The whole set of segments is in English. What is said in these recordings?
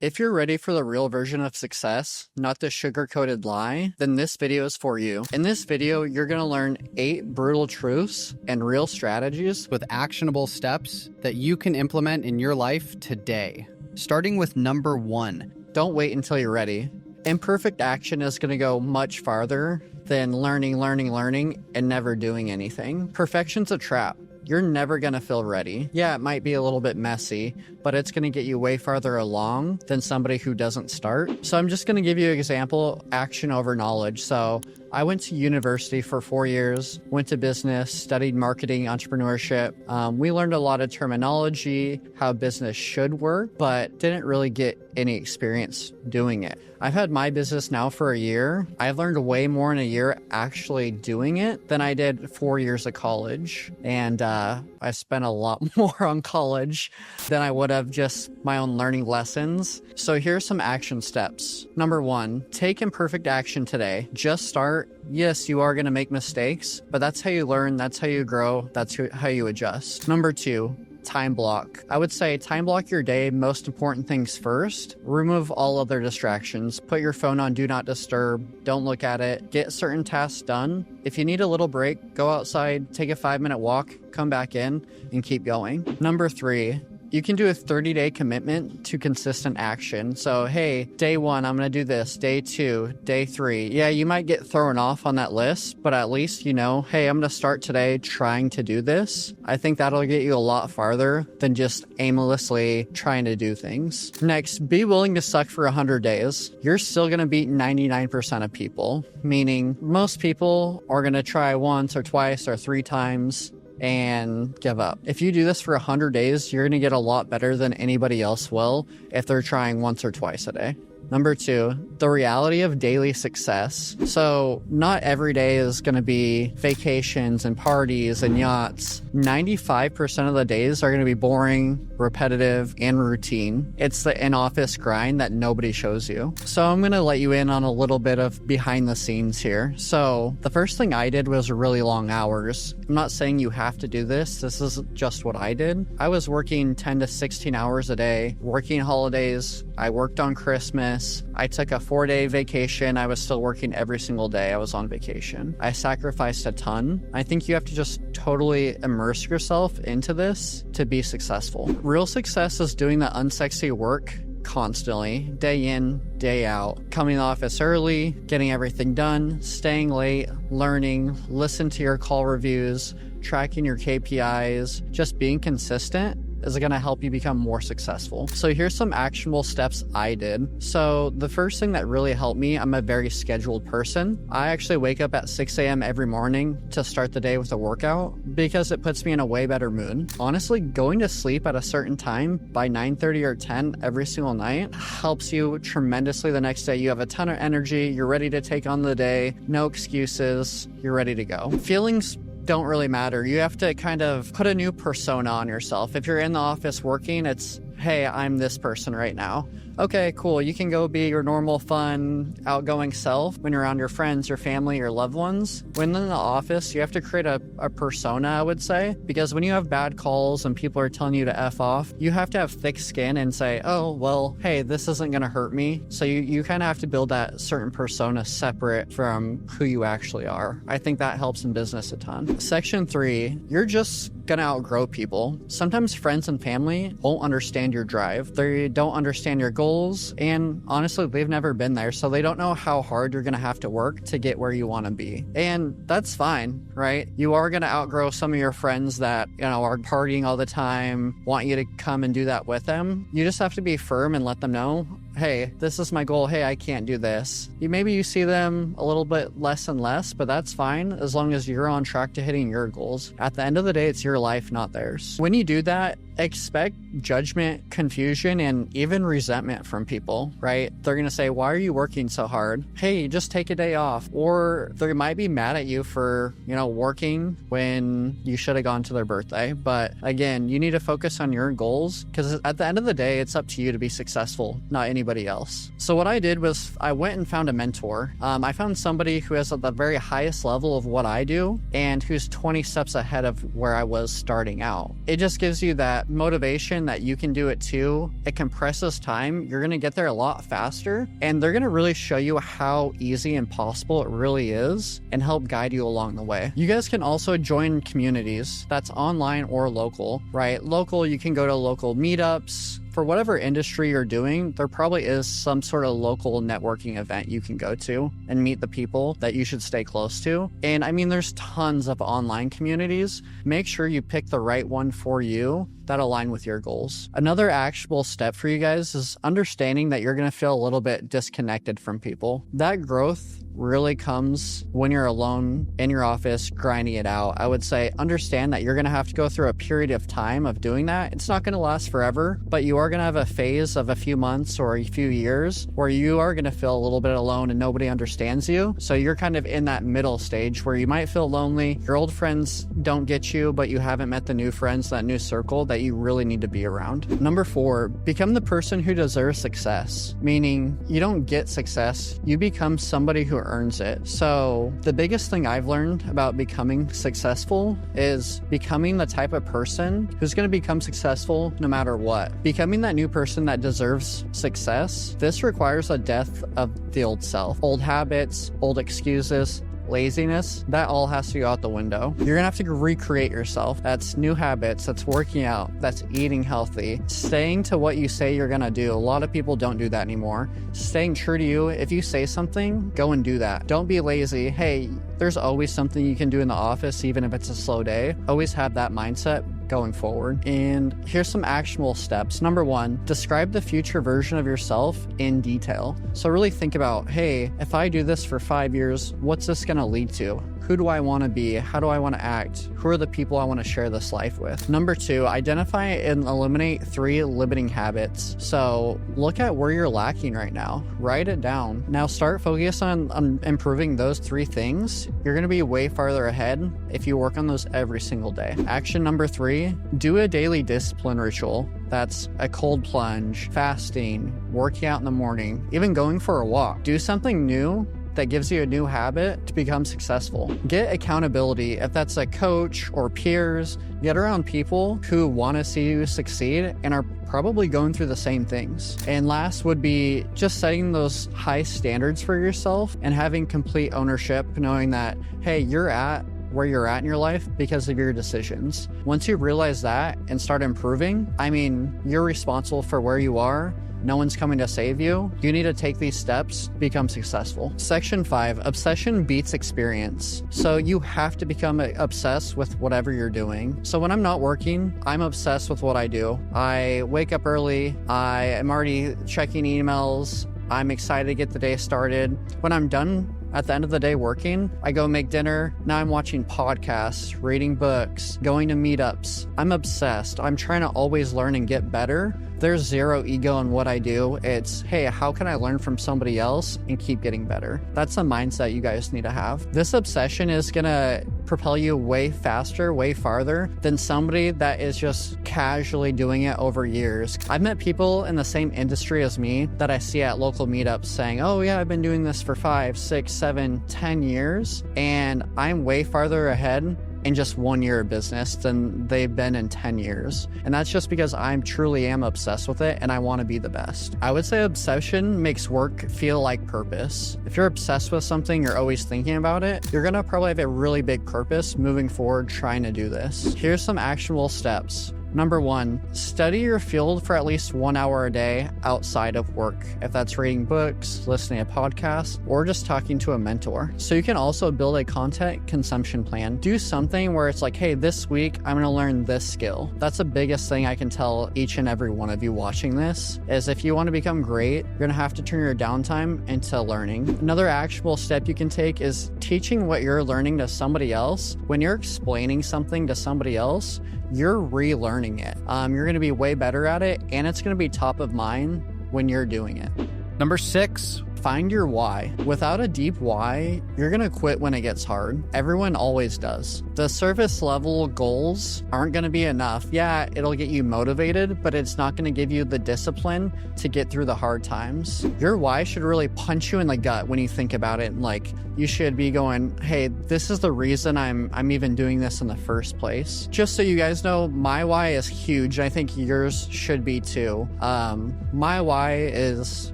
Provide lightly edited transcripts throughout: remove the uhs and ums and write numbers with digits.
If you're ready for the real version of success, not the sugar-coated lie, then this video is for you. In this video, you're going to learn 8 brutal truths and real strategies with actionable steps that you can implement in your life today. Starting with number 1. Don't wait until you're ready. Imperfect action is going to go much farther than learning, and never doing anything. Perfection's a trap. You're never going to feel ready. Yeah, it might be a little bit messy, but it's going to get you way farther along than somebody who doesn't start. So I'm just going to give you an example, action over knowledge. So I went to university for 4 years, went to business, studied marketing, entrepreneurship. We learned a lot of terminology, how business should work, but didn't really get any experience doing it. I've had my business now for a year. I've learned way more in a year actually doing it than I did 4 years of college. And I spent a lot more on college than I would have just my own learning lessons. So here's some action steps. Number 1, take imperfect action today. Just start. Yes, you are going to make mistakes, but that's how you learn. That's how you grow. That's how you adjust. Number 2, time block. I would say time block your day. Most important things first. Remove all other distractions. Put your phone on do not disturb. Don't look at it. Get certain tasks done. If you need a little break, go outside, take a 5-minute walk, come back in, and keep going. Number 3, you can do a 30-day commitment to consistent action. So, hey, day 1, I'm going to do this. Day 2, day 3. Yeah, you might get thrown off on that list, but at least you know, hey, I'm going to start today trying to do this. I think that'll get you a lot farther than just aimlessly trying to do things. Next, be willing to suck for 100 days. You're still going to beat 99% of people, meaning most people are going to try once or twice or 3 times and give up. If you do this for 100 days, you're going to get a lot better than anybody else will if they're trying once or twice a day. Number 2, the reality of daily success. So not every day is going to be vacations and parties and yachts. 95% of the days are going to be boring, repetitive, and routine. It's the in-office grind that nobody shows you. So I'm going to let you in on a little bit of behind the scenes here. So the first thing I did was really long hours. I'm not saying you have to do this. This is just what I did. I was working 10 to 16 hours a day, working holidays. I worked on Christmas. I took a 4-day vacation. I was still working every single day I was on vacation. I sacrificed a ton. I think you have to just totally immerse yourself into this to be successful. Real success is doing the unsexy work constantly, day in, day out, coming to the office early, getting everything done, staying late, learning, listen to your call reviews, tracking your KPIs, just being consistent is going to help you become more successful. So here's some actionable steps I did. So the first thing that really helped me, I'm a very scheduled person. I actually wake up at 6 a.m. every morning to start the day with a workout because it puts me in a way better mood. Honestly, going to sleep at a certain time by 9:30 or 10 every single night helps you tremendously the next day. You have a ton of energy. You're ready to take on the day. No excuses. You're ready to go. Feelings don't really matter. You have to kind of put a new persona on yourself. If you're in the office working, it's, hey, I'm this person right now. Okay, cool. You can go be your normal, fun, outgoing self when you're around your friends, your family, your loved ones. When in the office, you have to create a persona, I would say, because when you have bad calls and people are telling you to F off, you have to have thick skin and say, oh, well, hey, this isn't going to hurt me. So you kind of have to build that certain persona separate from who you actually are. I think that helps in business a ton. Section 3, you're just going to outgrow people. Sometimes friends and family won't understand your drive. They don't understand your goals, and honestly, they've never been there, so they don't know how hard you're going to have to work to get where you want to be. And that's fine, right? You are going to outgrow some of your friends that, are partying all the time, want you to come and do that with them. You just have to be firm and let them know, hey, this is my goal. Hey, I can't do this. Maybe you see them a little bit less and less, but that's fine as long as you're on track to hitting your goals. At the end of the day, it's your life, not theirs. When you do that, expect judgment, confusion, and even resentment from people, right? They're going to say, why are you working so hard? Hey, just take a day off. Or they might be mad at you for, working when you should have gone to their birthday. But again, you need to focus on your goals because at the end of the day, it's up to you to be successful, not anybody else. So what I did was I went and found a mentor. I found somebody who is at the very highest level of what I do and who's 20 steps ahead of where I was starting out. It just gives you that that motivation that you can do it too, it compresses time. You're going to get there a lot faster, and they're going to really show you how easy and possible it really is and help guide you along the way. You guys can also join communities that's online or local, right? Local, you can go to local meetups. For whatever industry you're doing, there probably is some sort of local networking event you can go to and meet the people that you should stay close to. And I mean, there's tons of online communities. Make sure you pick the right one for you that align with your goals. Another actionable step for you guys is understanding that you're going to feel a little bit disconnected from people. That growth really comes when you're alone in your office grinding it out. I would say understand that you're going to have to go through a period of time of doing that. It's not going to last forever, but you are going to have a phase of a few months or a few years where you are going to feel a little bit alone and nobody understands you. So you're kind of in that middle stage where you might feel lonely. Your old friends don't get you, but you haven't met the new friends, that new circle that you really need to be around. Number 4, become the person who deserves success, meaning you don't get success, you become somebody who earns it. So the biggest thing I've learned about becoming successful is becoming the type of person who's going to become successful no matter what. Becoming that new person that deserves success, this requires a death of the old self, old habits, old excuses, laziness, that all has to go out the window. You're gonna have to recreate yourself. That's new habits, that's working out, that's eating healthy, staying to what you say you're gonna do. A lot of people don't do that anymore. Staying true to you. If you say something, go and do that. Don't be lazy. Hey, there's always something you can do in the office, even if it's a slow day. Always have that mindset going forward. And here's some actionable steps. Number 1, describe the future version of yourself in detail. So really think about, hey, if I do this for 5 years, what's this going to lead to? Who do I want to be? How do I want to act? Who are the people I want to share this life with? Number 2, identify and eliminate 3 limiting habits. So look at where you're lacking right now. Write it down. Now start focus on improving those 3 things. You're going to be way farther ahead if you work on those every single day. Action number 3, do a daily discipline ritual. That's a cold plunge, fasting, working out in the morning, even going for a walk. Do something new that gives you a new habit to become successful. Get accountability. If that's a coach or peers, get around people who want to see you succeed and are probably going through the same things. And last would be just setting those high standards for yourself and having complete ownership, knowing that, hey, you're at where you're at in your life because of your decisions. Once you realize that and start improving, I mean, you're responsible for where you are. No one's coming to save you. You need to take these steps to become successful. Section 5, obsession beats experience. So you have to become obsessed with whatever you're doing. So when I'm not working, I'm obsessed with what I do. I wake up early. I am already checking emails. I'm excited to get the day started. When I'm done at the end of the day working, I go make dinner. Now I'm watching podcasts, reading books, going to meetups. I'm obsessed. I'm trying to always learn and get better. There's zero ego in what I do. It's, hey, how can I learn from somebody else and keep getting better? That's the mindset you guys need to have. This obsession is gonna propel you way faster, way farther than somebody that is just casually doing it over years. I've met people in the same industry as me that I see at local meetups saying, oh yeah, I've been doing this for 5, 6, 7, 10 years, and I'm way farther ahead in just 1 year of business than they've been in 10 years. And that's just because I truly am obsessed with it and I want to be the best. I would say obsession makes work feel like purpose. If you're obsessed with something, you're always thinking about it, you're gonna probably have a really big purpose moving forward trying to do this. Here's some actionable steps. Number 1, study your field for at least 1 hour a day outside of work. If that's reading books, listening to podcasts, or just talking to a mentor. So you can also build a content consumption plan. Do something where it's like, hey, this week I'm gonna learn this skill. That's the biggest thing I can tell each and every one of you watching this, is if you wanna become great, you're gonna have to turn your downtime into learning. Another actionable step you can take is teaching what you're learning to somebody else. When you're explaining something to somebody else, you're relearning it. You're going to be way better at it, and it's going to be top of mind when you're doing it. Number 6, find your why. Without a deep why, you're gonna quit when it gets hard. Everyone always does. The surface level goals aren't gonna be enough. Yeah, it'll get you motivated, but it's not gonna give you the discipline to get through the hard times. Your why should really punch you in the gut when you think about it. Like, you should be going, hey, this is the reason I'm even doing this in the first place. Just so you guys know, my why is huge. I think yours should be too. My why is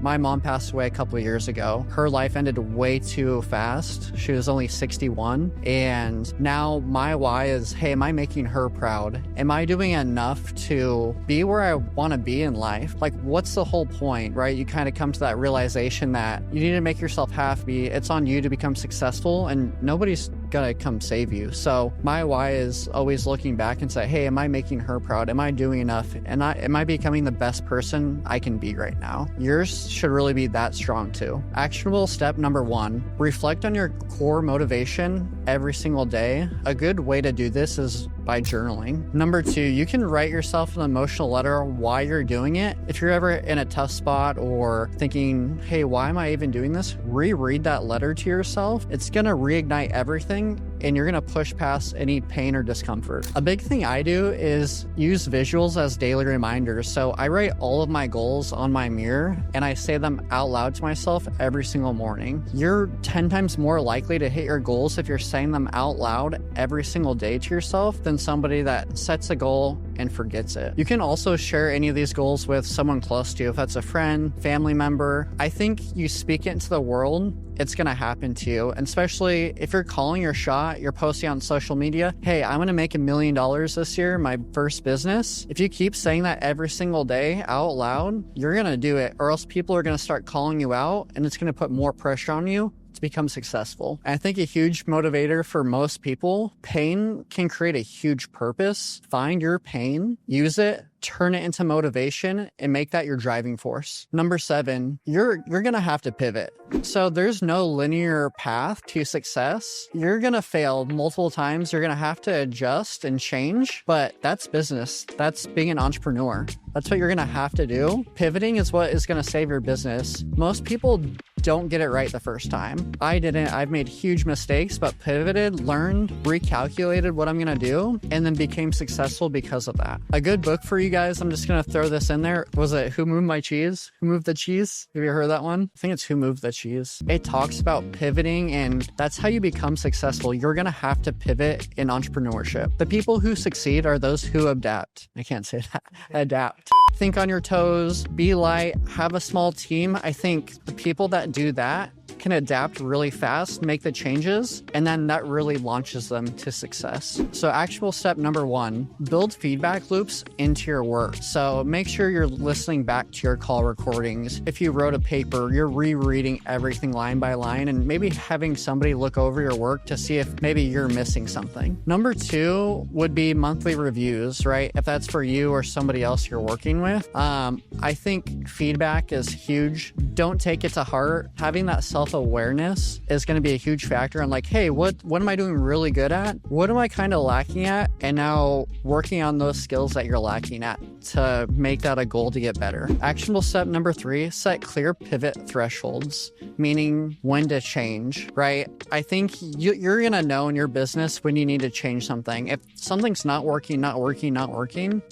my mom passed away a couple of years ago. Her life ended way too fast. She was only 61. And now my why is, hey, am I making her proud? Am I doing enough to be where I want to be in life? Like, what's the whole point, right? You kind of come to that realization that you need to make yourself happy. It's on you to become successful, and nobody's gonna come save you. So my why is always looking back and say, hey, am I making her proud? Am I doing enough? And am I becoming the best person I can be right now? Yours should really be that strong too. Actionable step number 1, reflect on your core motivation every single day. A good way to do this is by journaling. Number 2, you can write yourself an emotional letter why you're doing it. If you're ever in a tough spot or thinking, hey, why am I even doing this? Reread that letter to yourself. It's gonna reignite everything, and you're gonna push past any pain or discomfort. A big thing I do is use visuals as daily reminders. So I write all of my goals on my mirror and I say them out loud to myself every single morning. You're 10 times more likely to hit your goals if you're saying them out loud every single day to yourself than somebody that sets a goal and forgets it. You can also share any of these goals with someone close to you, if that's a friend, family member. I think you speak it into the world, it's gonna happen to you. And especially if you're calling your shot, you're posting on social media, hey, I'm gonna make $1 million this year, my first business. If you keep saying that every single day out loud, you're gonna do it, or else people are gonna start calling you out and it's gonna put more pressure on you to become successful. And I think a huge motivator for most people, pain can create a huge purpose. Find your pain, use it, turn it into motivation, and make that your driving force. Number 7, you're gonna have to pivot. So there's no linear path to success. You're gonna fail multiple times. You're gonna have to adjust and change, but that's business. That's being an entrepreneur. That's what you're gonna have to do. Pivoting is what is gonna save your business. Most people don't get it right the first time. I didn't. I've made huge mistakes, but pivoted, learned, recalculated what I'm gonna do, and then became successful because of that. A good book for you guys, I'm just gonna throw this in there. Was it Who Moved My Cheese? Who Moved the Cheese? Have you heard that one? I think it's Who Moved the Cheese. It talks about pivoting, and that's how you become successful. You're gonna have to pivot in entrepreneurship. The people who succeed are those who adapt. I can't say that. Adapt. Think on your toes, be light, have a small team. I think the people that do that can adapt really fast, make the changes, and then that really launches them to success. So actionable step number 1, build feedback loops into your work. So make sure you're listening back to your call recordings. If you wrote a paper, you're rereading everything line by line and maybe having somebody look over your work to see if maybe you're missing something. Number 2 would be monthly reviews, right? If that's for you or somebody else you're working with. I think feedback is huge. Don't take it to heart. Having that self-awareness is going to be a huge factor on like, hey, what am I doing really good at? What am I kind of lacking at? And now working on those skills that you're lacking at to make that a goal to get better. Actionable step number 3, set clear pivot thresholds, meaning when to change, right? I think you're going to know in your business when you need to change something. If something's not working,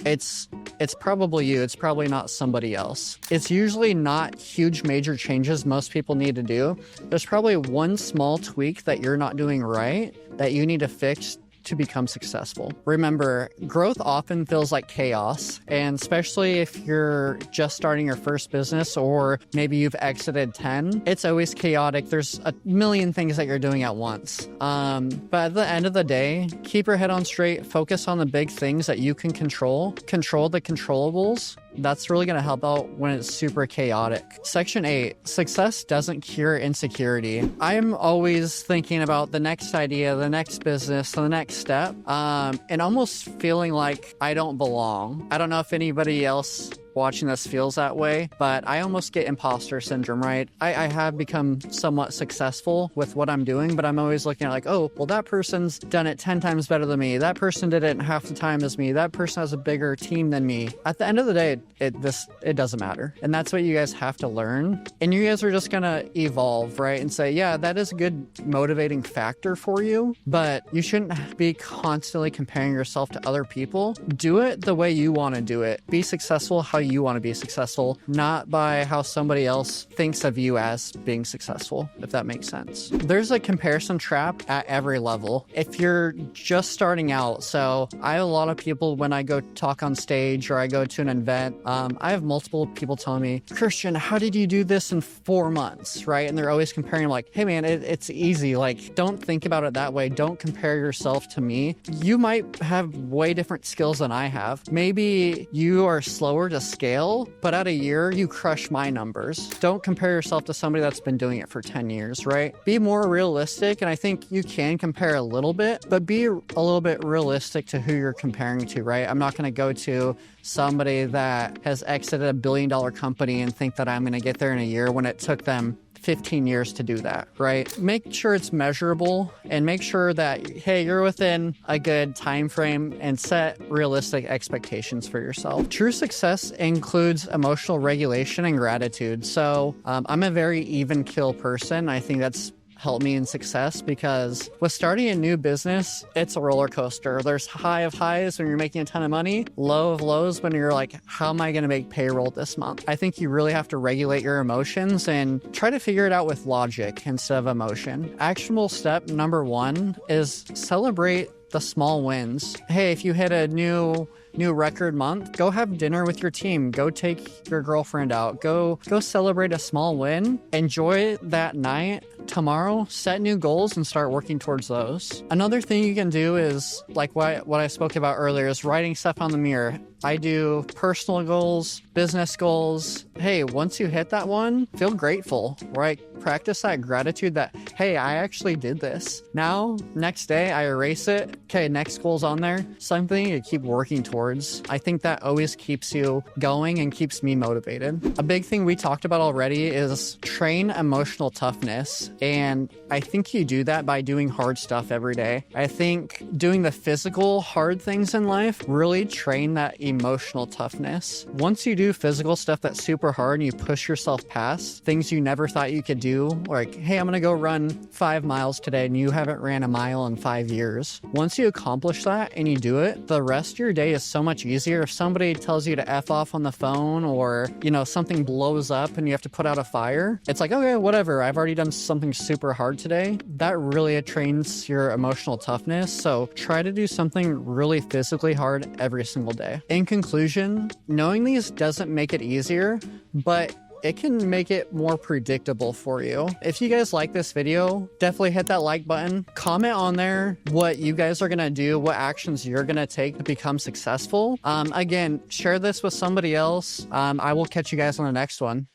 it's probably you. It's probably not somebody else. It's usually not huge major changes most people need to do. There's probably one small tweak that you're not doing right that you need to fix to become successful. Remember, growth often feels like chaos, and especially if you're just starting your first business or maybe you've exited 10, it's always chaotic. There's a million things that you're doing at once. But at the end of the day, keep your head on straight, focus on the big things that you can control the controllables. That's really going to help out when it's super chaotic. Section 8, success doesn't cure insecurity. I'm always thinking about the next idea, the next business, the next step, and almost feeling like I don't belong. I don't know if anybody else watching this feels that way, but I almost get imposter syndrome, right? I have become somewhat successful with what I'm doing, but I'm always looking at like, oh, well, that person's done it 10 times better than me. That person did it in half the time as me. That person has a bigger team than me. At the end of the day, it doesn't matter. And that's what you guys have to learn. And you guys are just gonna evolve, right? And say, yeah, that is a good motivating factor for you, but you shouldn't be constantly comparing yourself to other people. Do it the way you want to do it. Be successful how you want to be successful, not by how somebody else thinks of you as being successful, if that makes sense. There's a comparison trap at every level. If you're just starting out, so I have a lot of people when I go talk on stage or I go to an event, I have multiple people telling me, Christian, how did you do this in 4 months, right? And they're always comparing like, hey man, it's easy. Like, don't think about it that way. Don't compare yourself to me. You might have way different skills than I have. Maybe you are slower to scale, but at a year, you crush my numbers. Don't compare yourself to somebody that's been doing it for 10 years, right? Be more realistic, and I think you can compare a little bit, but be a little bit realistic to who you're comparing to, right? I'm not going to go to somebody that has exited $1 billion company and think that I'm going to get there in a year when it took them 15 years to do that, right? Make sure it's measurable and make sure that, hey, you're within a good time frame and set realistic expectations for yourself. True success includes emotional regulation and gratitude. So I'm a very even keel person. I think that's helped me in success because with starting a new business, it's a roller coaster. There's high of highs when you're making a ton of money, low of lows when you're like, how am I going to make payroll this month? I think you really have to regulate your emotions and try to figure it out with logic instead of emotion. Actionable step number 1 is celebrate the small wins. Hey, if you hit a new record month, go have dinner with your team. Go take your girlfriend out. Go celebrate a small win. Enjoy that night. Tomorrow, set new goals and start working towards those. Another thing you can do is like what I spoke about earlier is writing stuff on the mirror. I do personal goals, business goals. Hey, once you hit that one, feel grateful, right? Practice that gratitude that, hey, I actually did this. Now, next day, I erase it. Okay, next goal's on there. Something to keep working towards. I think that always keeps you going and keeps me motivated. A big thing we talked about already is train emotional toughness. And I think you do that by doing hard stuff every day. I think doing the physical hard things in life really train that emotional toughness. Once you do physical stuff that's super hard and you push yourself past things you never thought you could do, like, hey, I'm gonna go run 5 miles today and you haven't ran a mile in 5 years. Once you accomplish that and you do it, the rest of your day is so much easier. If somebody tells you to F off on the phone or, something blows up and you have to put out a fire, it's like, okay, whatever. I've already done something super hard today. That really trains your emotional toughness. So try to do something really physically hard every single day. In conclusion, knowing these doesn't make it easier, but it can make it more predictable for you. If you guys like this video, definitely hit that like button. Comment on there what you guys are gonna do, what actions you're gonna take to become successful. Again, share this with somebody else. I will catch you guys on the next one.